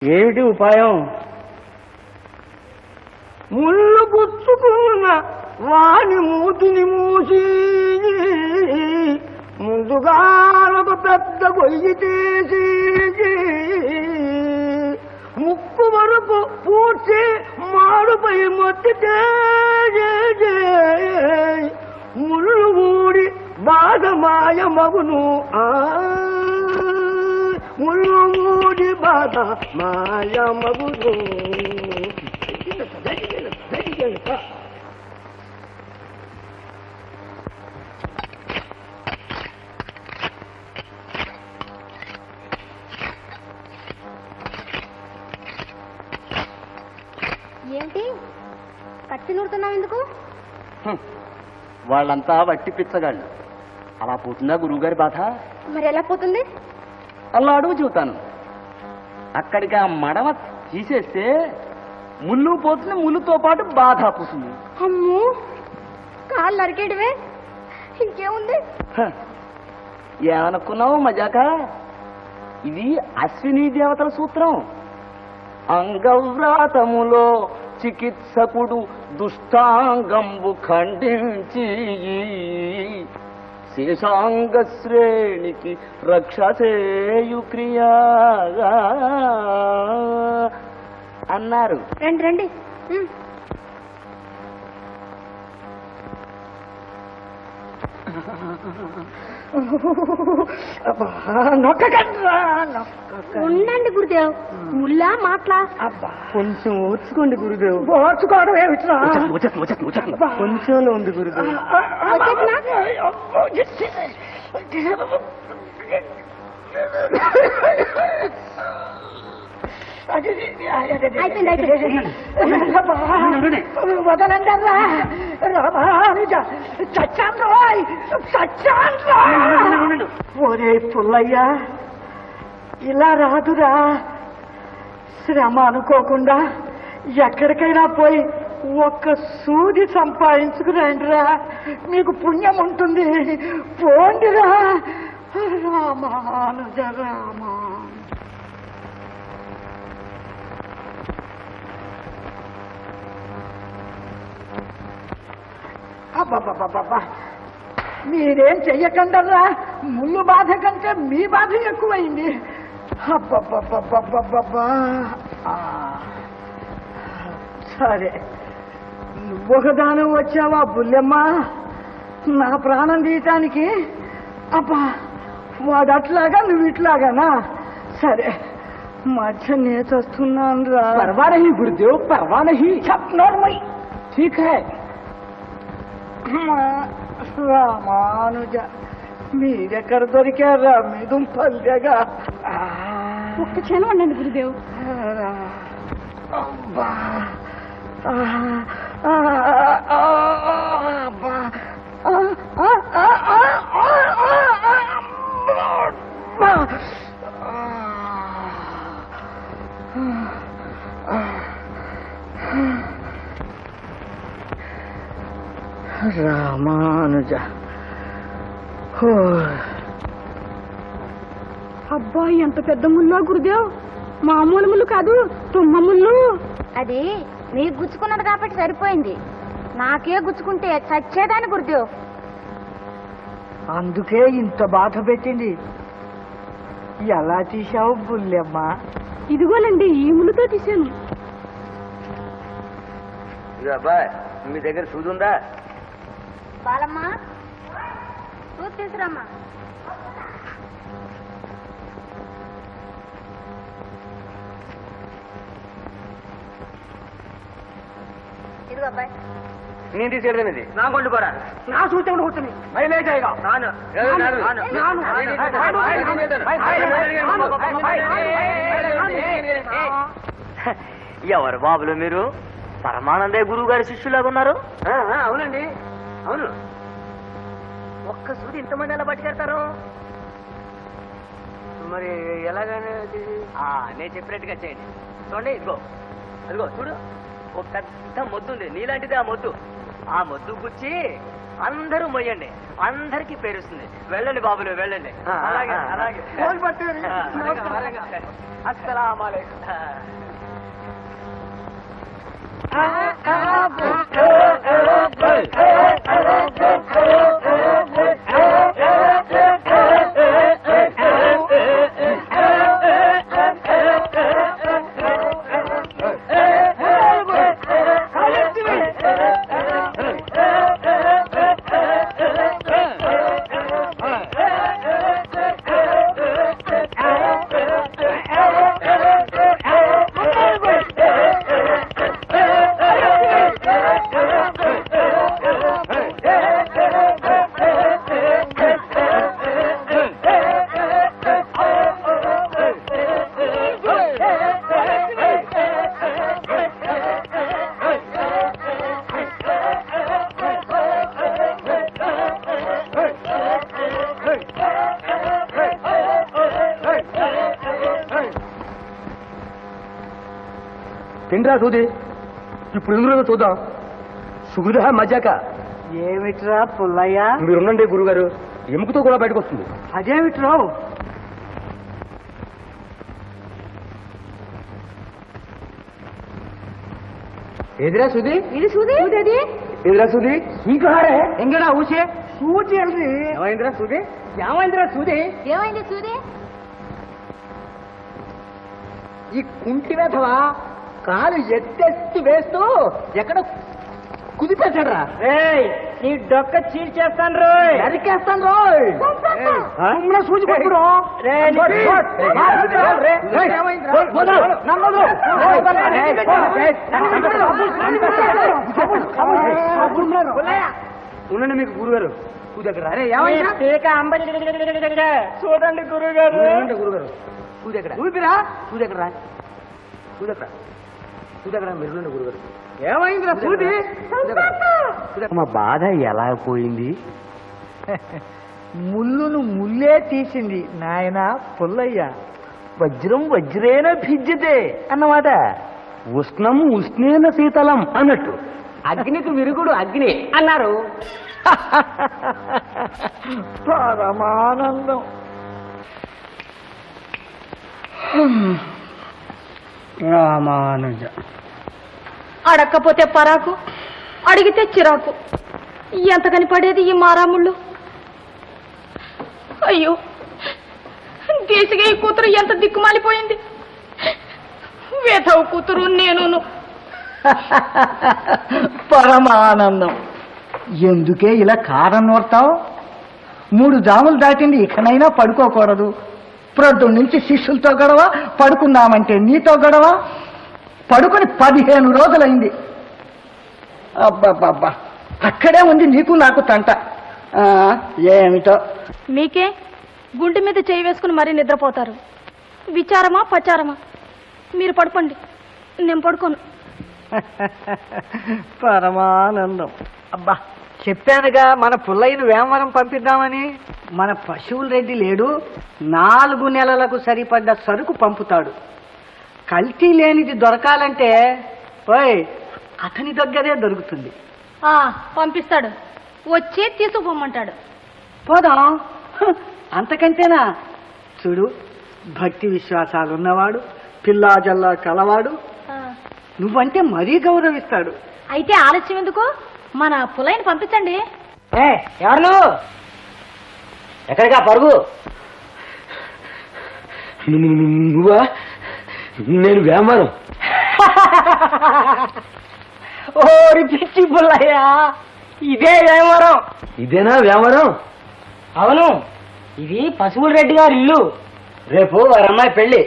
ఏమిటి ఉపాయం? ముళ్ళు గుచ్చుకున్న వాని మూతిని మూసి ముందుగా ఒక పెద్ద గొయ్యి తీసి ముక్కు వరకు పూడ్చి మాడుపై మొత్తితే ముళ్ళు ఊడి బాధ మాయ మగును. ముళ్ళు ఊడి బాధ మాయ మగును. ఏంటి కత్తి నూరుతున్నావు ఎందుకు? వాళ్ళంతా వట్టి పిచ్చగాళ్ళు. అలా పోతుందా గురువుగారి బాధ? మరి ఎలా పోతుంది? అలా అడుగు చూతాను. అక్కడికి ఆ మడమ తీసేస్తే ముళ్ళు పోతుంది, ముళ్ళుతో పాటు బాధ పోతుంది. అమ్మో, కాళ్ళు నరికేయడమే, ఇంకేముంది? ఏమనుకున్నావు మజాక? ఇది అశ్విని దేవతల సూత్రం. అంగవ్రాతములో చికిత్సకుడు దుష్టాంగంబు ఖండించి శేషాంగ శ్రేణికి రక్షసేయు క్రియా అన్నారు. రండి రండి. ఉండండి గురుదేవ్, ముల్లా మాట్లా. కొంచెం ఓర్చుకోండి గురుదేవ్. ఓర్చుకోవడం ఏమిట్రా? కొంచెంలో ఉంది గురుదేవ్. వదలండరా ఒరే పుల్లయ్యా, ఇలా రాదురా. శ్రమ అనుకోకుండా ఎక్కడికైనా పోయి ఒక్క సూది సంపాదించుకురండిరా, మీకు పుణ్యం ఉంటుంది. పోండిరా. రామానుజ రామ. అబ్బబ్బబ్బబ్బా, మీరేం చెయ్యకండరా. ముళ్ళు బాధ కంటే మీ బాధ ఎక్కువైంది. అబ్బబ్బబ్బబ్బబ్బబ్బా. సరే, నువ్వొకదాని వచ్చావా బుల్లెమ్మ నా ప్రాణం తీయటానికి? అబ్బా, వాడు అట్లాగా నువ్వు ఇట్లాగానా? సరే, మధ్య నేచొస్తున్నాను రా. పర్వా నహీ గురుదేవ్, పర్వా నహీ. ఠీక్ హై. రామానుజ, మీరెక్కడ దొరికారా? మీ దుంపల్లేగా. ఒక్క క్షణం ఉండండి గురుదేవ్. అబ్బా, రామానుజ. అబ్బా, ఎంత పెద్ద ముళ్ళో గురుదేవ్. మామూలు ముళ్ళు కాదు, తుమ్మ ముళ్ళు. అది నీకు గుచ్చుకున్నది కాబట్టి సరిపోయింది. నాకే గుచ్చుకుంటే చచ్చేదాన్ని గురుదేవ్. అందుకే ఇంత బాధ పెట్టింది. ఎలా తీసావు బుల్లెమ్మ? ఇదిగోనండి, ఈ ముళ్ళుతో తీశాను. అబ్బాయి, మీ దగ్గర సూది ఉందా? బాలమ్మా, సూది తీసురమ్మా. ఇదిగో అబ్బాయి. నేను తీసేది నా కొండు పోరా. నా సూచన కూర్చుని ఎవరు బాబులు మీరు? పరమానందే గురువు గారి శిష్యులాగా ఉన్నారు. అవునండి, అవును. ఒక్క సూది ఇంతమంది ఎలా పట్టుకెళ్తారు? మరి ఎలాగనే నేను చెప్పినట్టుగా చేయండి. చూడండి, ఇదిగో అదిగో చూడు, ఒక పెద్ద మొద్దు ఉంది, నీలాంటిది ఆ మొద్దు. ఆ మొద్దు గుచ్చి అందరూ మొయ్యండి, అందరికి పేరుస్తుంది. వెళ్ళండి బాబులు, వెళ్ళండి. అలాగే అలాగే. అస్సలాము అలైకుం. తిండ్రా సూది, ఇప్పుడు ఎందుకు చూద్దాం. సుగుదా మజాక. ఏమిట్రా పుల్లయ్య? మీరుండండి గురుగారు, ఎముకతో కూడా బయటకు వస్తుంది. అదేమిట్రా? ఎదురా సుది, ఇది సూది ఎదురా సుది, ఇంకా ఎంగడా ఊసే సూచి అల్ది. ఏమైందిరా సుది, ఏమైందిరా సుది? ఏమైంది సూది? ఈ కుంటి వేధవా కాలు ఎత్తెత్తి వేస్తూ ఎక్కడ కుదిపేశాడ్రా. నీ డొక్క చీల్చేస్తాను రోయ్, నరికేస్తాను రోయ్. సూచి పట్టుడు. ఉండండి మీకు గురుగారు సూది ఎక్కడ. చూడండి గురుగారు. గురుగారు సూది ఎక్కడ, ఊపిరా సూది ఎక్కడ, సూది ఎక్కడ, సూది ఎక్కడ, మీరు గురుగారు. ఏమైందిరా సూది? మా బాధ ఎలా పోయింది? ముళ్ళును ముల్లే తీసింది నాయన పుల్లయ్య. వజ్రం వజ్రేన భిద్యతే అన్నమాట. ఉష్ణం ఉష్ణేన శీతలం అన్నట్టు. అగ్నికి విరుగుడు అగ్ని అన్నారు. పరమానందం. రామానుజ. అడక్కపోతే పరాకు, అడిగితే చిరాకు. ఎంతకని పడేది ఈ మారాముళ్ళు. అయ్యో, దేశగా ఈ కూతురు ఎంత దిక్కుమాలిపోయింది. వేధవ కూతురు నేనును. పరమానందం. ఎందుకే ఇలా కారం నోడతావు? 3 జాములు దాటింది, ఇకనైనా పడుకోకూడదు. ప్రొద్దు నుంచి శిష్యులతో గొడవ, పడుకుందామంటే నీతో గొడవ. పడుకొని 15 రోజులైంది. అబ్బాబ్బా, అక్కడే ఉంది నీకు నాకు తంట. ఏమిటో. మీకే గుండె మీద చేయి వేసుకుని మరీ నిద్రపోతారు. విచారమా పచారమా? మీరు పడుకోండి, నేను పడుకోను. పరమానందం. అబ్బా, చెప్పానుగా మన పుల్లయ్యను వేమవరం పంపిద్దామని. మన పశువుల రెడ్డి లేడు, 4 నెలలకు సరిపడ్డ సరుకు పంపుతాడు. కల్తీ లేనిది దొరకాలంటే ఓయ్ అతని దగ్గరే దొరుకుతుంది. పంపిస్తాడు, వచ్చి తీసుకుపోమంటాడు. పోదాం. అంతకంటేనా? చూడు, భక్తి విశ్వాసాలు ఉన్నవాడు, పిల్లా జల్లా కలవాడు, నువ్వంటే మరీ గౌరవిస్తాడు. అయితే ఆలస్యం ఎందుకు? మన పుల్లయ్యని పంపించండి. ఎవరు నువ్వు? ఎక్కడికా పరుగు? నువ్వా? నేను వేమవరం. ఓరి పిచ్చి పుల్లయ్య, ఇదే వేమవరం. ఇదేనా వేమవరం? అవును, ఇది పశువుల రెడ్డి గారి ఇల్లు. రేపు వారి అమ్మాయి పెళ్ళి.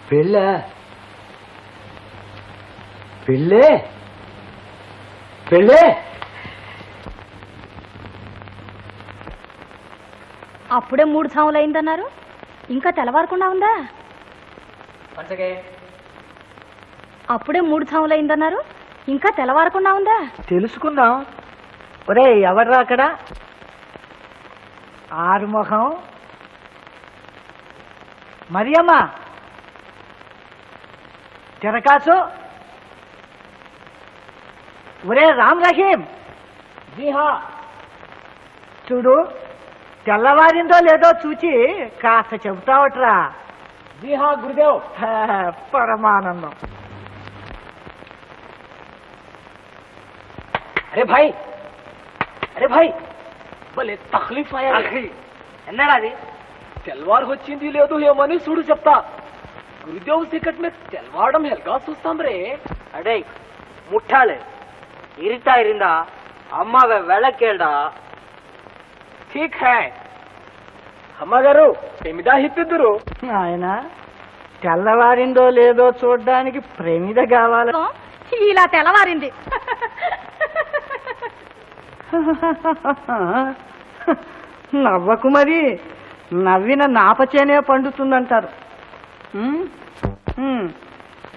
పెళ్ళా? పెళ్ళే పెళ్ళే. అప్పుడే 3 సాములు అయిందన్నారు, ఇంకా తెల్లవారకుండా ఉందా? అప్పుడే 3 సాములు అయిందన్నారు, ఇంకా తెల్లవారకుండా ఉందా? తెలుసుకుందాం. ఒరే, ఎవడ్రా అక్కడ? ఆరుముఖం మరియమ్మ, తిరకాసు. ఒరే రామ్ రహీం. జీ హా. చూడు తెల్లవారిందో లేదో చూచి కాస్త చెబుతావట్రా. जी हाँ गुरुदेव. పరమానందం. अरे भाई భలే తక్లీఫ్ అయ్యాలి. ఎన్నారా అది? తెల్లవారు వచ్చింది లేదు ఏమని చూడు చెప్తా. గురుదేవ్ సికట్ మీద తెల్లవారడం ఎలాగా చూస్తాం రే. అడే ముట్టాలే ఇరితా ఇరిందా అమ్మగా వెళ్ళకేడా. ఠీక్ హై అమ్మగారు ఎమిదా హిప్పిద్దురు. ఆయన తెల్లవారిందో లేదో చూడ్డానికి ప్రేమిద కావాలి. ఇలా తెల్లవారింది. నవ్వకు మరి, నవ్విన నాపచేనే పండుతుందంటారు.